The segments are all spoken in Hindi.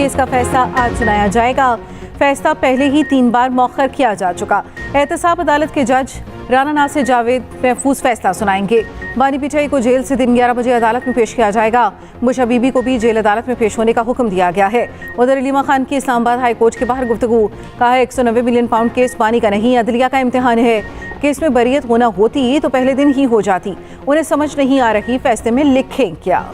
केस का फैसला आज सुनाया जाएगा। फैसला पहले ही 3 बार मौखर किया जा चुका। एहतसाब अदालत के जज राना नासिर जावेद महफूज फैसला सुनाएंगे। बानी पीटीआई को जेल से दिन 11 बजे अदालत में पेश किया जाएगा। बुशा बीबी को भी जेल अदालत में पेश होने का हुक्म दिया गया है। उधर अलीमा खान की इस्लामाबाद हाई कोर्ट के बाहर गुफ्तगू। कहा है 190 मिलियन पाउंड केस बानी का नहीं, अदलिया का इम्तिहान है। केस में बरियत होना होती तो पहले दिन ही हो जाती। उन्हें समझ नहीं आ रही फैसले में लिखें क्या।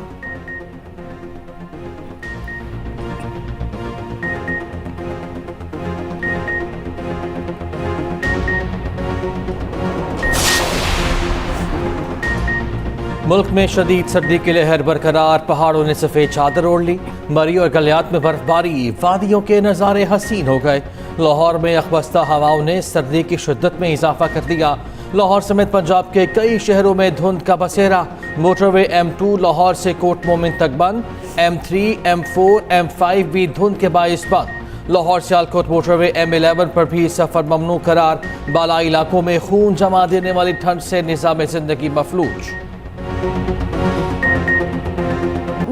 मुल्क में शदीद सर्दी की लहर बरकरार, पहाड़ों ने सफ़ेद चादर ओढ़ ली। मरी और गलियात में बर्फबारी, वादियों के नज़ारे हसीन हो गए। लाहौर में अखबस्ता हवाओं ने सर्दी की शिद्दत में इजाफा कर दिया। लाहौर समेत पंजाब के कई शहरों में धुंध का बसेरा। मोटरवे M2 लाहौर से कोट मोमिन तक बंद। M3, M4, M5 भी धुंध के बाइस बंद। लाहौर सियालकोट मोटरवे M11 पर भी सफ़र ममनू करार। बालाई इलाकों में खून जमा देने वाली ठंड से निज़ाम ज़िंदगी मफलूज।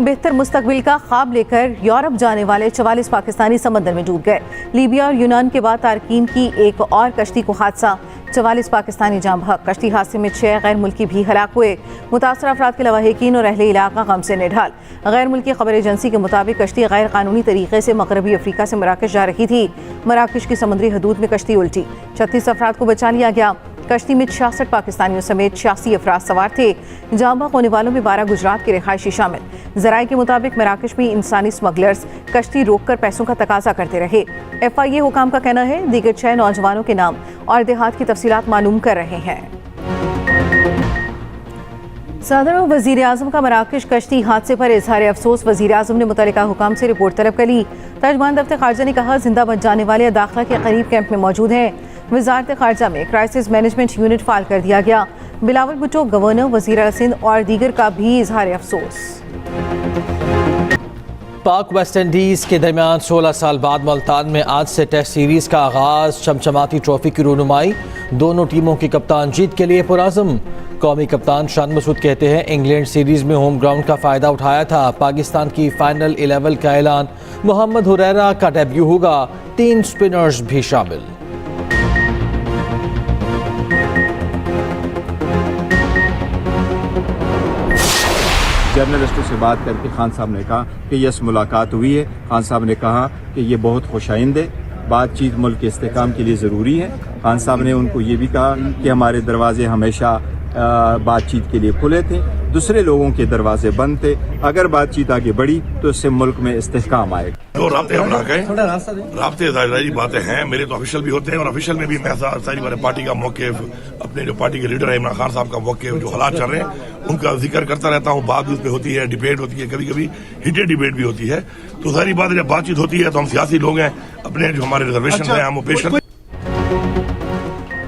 बेहतर मुस्तकबिल का ख्वाब लेकर यूरोप जाने वाले 44 पाकिस्तानी समंदर में डूब गए। लीबिया और यूनान के बाद तारकीन की एक और कश्ती को हादसा। 44 पाकिस्तानी जाँ बहक। कश्ती हादसे में 6 गैर मुल्की भी हलाक हुए। मुतासर अफराद के लवाहिकीन और अहले इलाका गम से निढाल। गैर मुल्की खबर एजेंसी के मुताबिक कश्ती गैर कानूनी तरीके से मगरबी अफ्रीका से मराकश जा रही थी। मराकश की समुद्री हदूद में कश्ती उल्टी। 36 अफराद को बचा लिया गया। कश्ती में 66 पाकिस्तानियों समेत 86 अफराद सवार थे। जाँ बहक होने वालों में 12 गुजरात के रिहायशी शामिल। जराये के मुताबिक मराकश में इंसानी स्मगलर्स कश्ती रोककर पैसों का तकाजा करते रहे। FIA हुकाम का कहना है दीगर 6 नौजवानों के नाम और देहात की तफसीलात मालूम कर रहे हैं। सदर और वजीर आजम का मराकश कश्ती हादसे पर इजहार अफसोस। वजीर आजम ने मुतल्लिका हुकाम से रिपोर्ट तलब कर ली। तर्जमान दफ्तर खारजा ने कहा जिंदा बच जाने वाले दाखिला के करीब कैंप में मौजूद हैं। वजारत खारजा में क्राइसिस मैनेजमेंट यूनिट फाल कर दिया गया। बिलावल भुट्टो, गवर्नर, वजीर आला सिंध और दीगर का भी इजहार अफसोस। पाक वेस्ट इंडीज़ के दरमियान 16 साल बाद मुल्तान में आज से टेस्ट सीरीज का आगाज। चमचमाती ट्रॉफी की रूनुमाई। दोनों टीमों के कप्तान जीत के लिए पुराज़म। कौमी कप्तान शान मसूद कहते हैं इंग्लैंड सीरीज में होम ग्राउंड का फ़ायदा उठाया था। पाकिस्तान की फाइनल 11 का ऐलान। मोहम्मद हुरैरा का डेब्यू होगा। 3 स्पिनर्स भी शामिल। जर्नलिस्टों से बात करके खान साहब ने कहा कि यस मुलाकात हुई है। खान साहब ने कहा कि ये बहुत खुशाइंद है, बातचीत मुल्क के इस्तेहकाम के लिए ज़रूरी है। खान साहब ने उनको ये भी कहा कि हमारे दरवाजे हमेशा बातचीत के लिए खुले थे, दूसरे लोगों के दरवाजे बंद थे। अगर बातचीत आगे बढ़ी तो इससे मुल्क में इस्तेहकाम आएगा। जो राब्ते हम ना कहें, राब्ते सारी बातें हैं। मेरे तो ऑफिशियल भी होते हैं और ऑफिशियल में भी मैं सारी बातें पार्टी का मौक़िफ़, अपने जो पार्टी के लीडर है इमरान खान साहब का मौक़िफ़, जो हालात चल रहे हैं उनका जिक्र करता रहता हूँ। बात उस पर होती है, डिबेट होती है, कभी कभी हीटेड डिबेट भी होती है। तो सारी बात जब बातचीत होती है तो हम सियासी लोग हैं, अपने जो हमारे रिजर्वेशन हैं हम वो पेश करते हैं।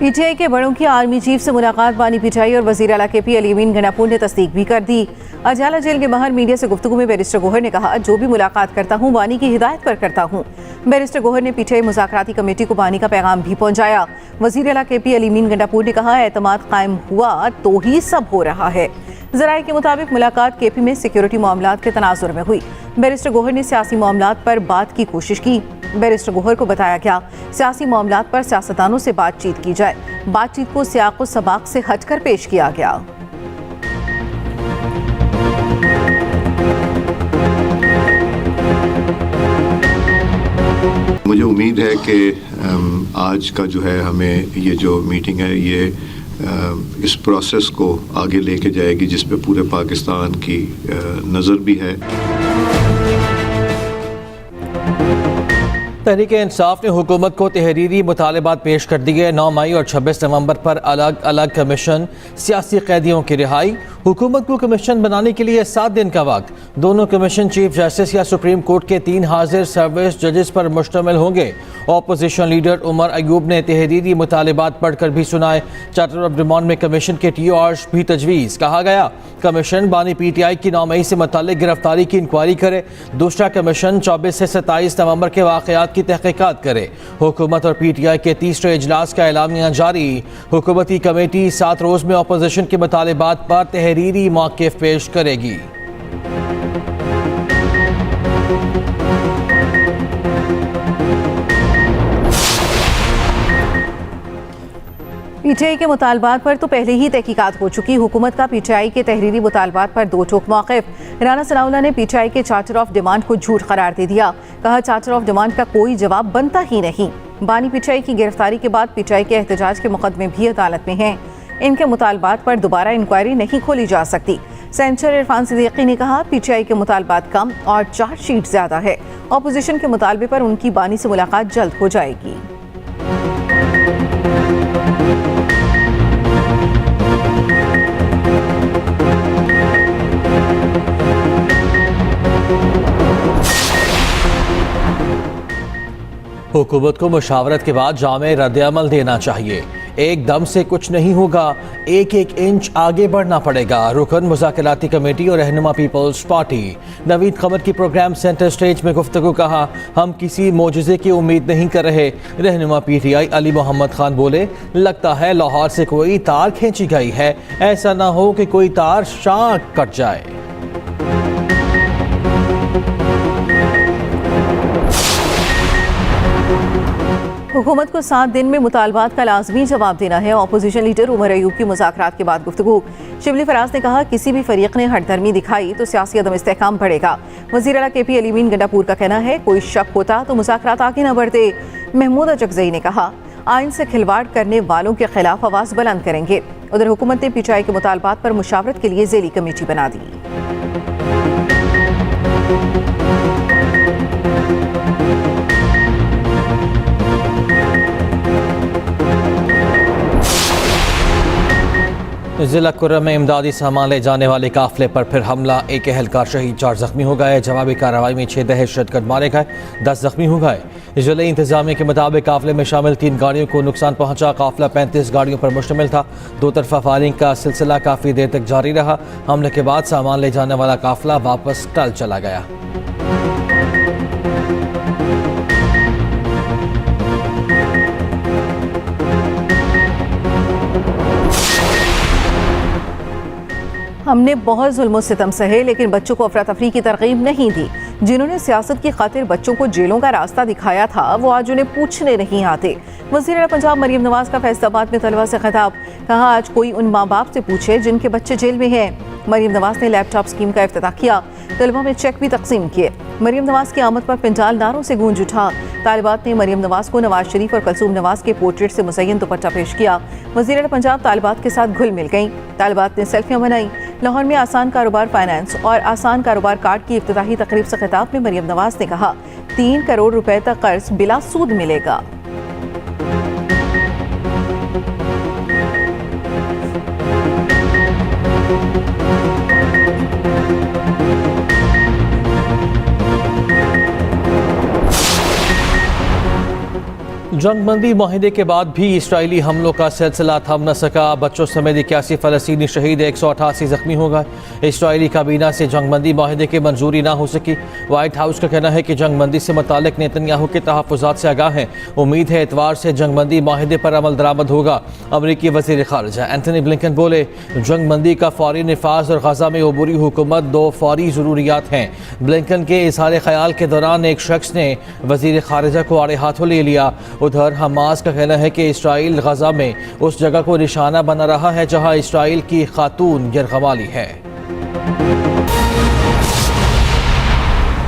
पीटीआई के बड़ों की आर्मी चीफ से मुलाकात। बानी पीटीआई और वजीर आला KP अली अमीन गंडापुर ने तस्दीक भी कर दी। अजाला जेल के बाहर मीडिया से गुफ्तगू में बैरिस्टर गोहर ने कहा जो भी मुलाकात करता हूँ बानी की हिदायत पर करता हूँ। बैरिस्टर गोहर ने पीटीआई मुज़ाकराती कमेटी को बानी का पैगाम भी पहुँचाया। वजीर आला KP अली अमीन गंडापुर ने कहा एतमाद कायम हुआ तो ही सब हो रहा है। ज़राए के मुताबिक मुलाकात KP में सिक्योरिटी मामलात के तनाजुर में हुई। बैरिस्टर गोहर ने सियासी मामलात पर बात की कोशिश की। बैरिस्टर गोहर को बताया गया सियासी मामलात पर सियासतदानों से बातचीत की जाए। बातचीत को सियाक व सबाक से हटकर पेश किया गया। मुझे उम्मीद है कि आज का जो है हमें ये जो मीटिंग है ये इस प्रोसेस को आगे लेके जाएगी जिस पे पूरे पाकिस्तान की नज़र भी है। तहरीक इंसाफ ने हुकूमत को तहरीरी मुतालबात पेश कर दिए। 9 मई और 26 नवंबर पर अलग अलग कमीशन, सियासी कैदियों की रिहाई। हुकूमत को कमीशन बनाने के लिए 7 दिन का वक्त। दोनों कमीशन चीफ जस्टिस या सुप्रीम कोर्ट के 3 हाजिर सर्विस जजेस पर मुश्तमिल होंगे। ऑपोजिशन लीडर उमर अयूब ने तहरीरी मुतालबात पढ़कर भी सुनाए। चार्टर ऑफ डिमांड में कमीशन के TORs भी तजवीज़। कहा गया कमीशन बानी PTI की 9 मई से मुताल्लिक गिरफ्तारी की इंक्वायरी करे। दूसरा कमीशन 24 से 27 नवंबर के वाक़यात की तहकीकात करे। हुकूमत और PTI के तीसरे इजलास का एलामिया जारी। हुकूमती कमेटी 7 रोज़ में ऑपोजिशन के मुतालबात पर तहरीरी मौक़िफ़ पेश करेगी। पीटीआई के मुतालबात पर तो पहले ही तहकीकात हो चुकी। हुकूमत का पीटीआई के तहरीरी मुतालबात पर दो टोक मौक़िफ़। राना सनाउल्लाह ने पीटीआई के चार्टर ऑफ डिमांड को झूठ करार दे दिया। कहा, चार्टर ऑफ डिमांड का कोई जवाब बनता ही नहीं। बानी पीटीआई की गिरफ्तारी के बाद पीटीआई के एहतजाज के मुकदमे भी अदालत में हैं। इनके मुतालबात पर दोबारा इंक्वायरी नहीं खोली जा सकती। सेनेटर इरफान सिद्दीकी ने कहा, पीटीआई के मुतालबात कम और चार्जशीट ज्यादा है। अपोजिशन के मुतालबे पर उनकी बानी से मुलाकात जल्द हो जाएगी। हुकूमत को मुशावरत के बाद जामे रद्द-ए-अमल देना चाहिए। एकदम से कुछ नहीं होगा, एक एक इंच आगे बढ़ना पड़ेगा। रुकन मुज़ाकराती कमेटी और रहनुमा पीपल्स पार्टी नवीद कमर की प्रोग्राम सेंटर स्टेज में गुफ्तगू। कहा, हम किसी मोजज़े की उम्मीद नहीं कर रहे। रहनुमा पीटीआई अली मोहम्मद खान बोले, लगता है लाहौर से कोई तार खींची गई है, ऐसा ना हो कि कोई तार शार्ट कट जाए। हुकूमत को 7 दिन में मुतालबात का लाजमी जवाब देना है। अपोजिशन लीडर उमर अयूब की मुज़ाकरात के बाद गुफ्तगू। शिबली फराज ने कहा, किसी भी फरीक ने हठधर्मी दिखाई तो सियासी अदम इस्तेहकाम बढ़ेगा। वज़ीर आला KP अलीमीन गंडापुर का कहना है, कोई शक होता तो मुज़ाकरात आगे न बढ़ते। महमूद अचकज़ई ने कहा, आइन से खिलवाड़ करने वालों के खिलाफ आवाज़ बुलंद करेंगे। उधर हुकूमत ने पीटीआई के मुतालबात पर मुशावरत के लिए ज़ेली कमेटी बना दी। जिला कुर्रम में इमदादी सामान ले जाने वाले काफिले पर फिर हमला। एक एहलकार शहीद, 4 जख्मी हो गए। जवाबी कार्रवाई में 6 दहशतगर्द मारे गए, 10 जख्मी हो गए। जिले इंतजामिया के मुताबिक काफिले में शामिल 3 गाड़ियों को नुकसान पहुंचा। काफिला 35 गाड़ियों पर मुश्तमिल था। 2 तरफा फायरिंग का सिलसिला काफ़ी देर तक जारी रहा। हमले के बाद सामान ले जाने वाला काफिला वापस टल चला गया। हमने बहुत जुल्म सितम सहे, लेकिन बच्चों को अफरा तफरी की तरगीब नहीं दी। जिन्होंने सियासत की खातिर बच्चों को जेलों का रास्ता दिखाया था, वो आज उन्हें पूछने नहीं आते। वज़ीर आला पंजाब मरियम नवाज का फैसलाबाद में तलबा से खिताब। कहा, आज कोई उन माँ बाप से पूछे जिनके बच्चे जेल में हैं। मरियम नवाज ने लैपटॉप स्कीम का इफ्तिताह किया। तलबा में चेक भी तकसीम किए। मरियम नवाज की आमद पर पिंडाल नारों से गूंज उठा। तालिबात ने मरियम नवाज को नवाज शरीफ और कलसूम नवाज के पोर्ट्रेट से मुज़य्यन दुपट्टा पेश किया। वज़ीर आला पंजाब तालिबात के साथ घुल मिल गईं। तालिबात ने सेल्फियां बनाई। लाहौर में आसान कारोबार फाइनेंस और आसान कारोबार कार्ड की इफ्तिताही तकरीब से खिताब में मरियम नवाज ने कहा, 3 करोड़ रुपए तक कर्ज बिला सूद मिलेगा। जंगबंदी माहिदे के बाद भी इसराइली हमलों का सिलसिला थम न सका। बच्चों समेत 81 फ़लस्तीनी शहीद, 188 जख्मी हो गए। इसराइली काबीना से जंगबंदी माहिदे की मंजूरी ना हो सकी। वाइट हाउस का कहना है कि जंगबंदी से मुतालिक नेतन्याहू के तहफ़्फ़ुज़ात से आगाह हैं। उम्मीद है एतवार से जंगबंदी माहिदे पर अमल दरामद होगा। अमरीकी वज़ीर ख़ारिजा एंथनी ब्लिंकन बोले, जंगबंदी का फ़ौरी निफाज और गज़ा में अबूरी हुकूमत 2 फ़ौरी ज़रूरियात हैं। ब्लिंकन के इज़हार ख़याल के दौरान एक शख्स ने वज़ीर ख़ारिजा को आड़े हाथों ले लिया। उधर हमास का कहना है कि इसराइल गज़ा में उस जगह को निशाना बना रहा है जहां इसराइल की खातून यरग़माली है।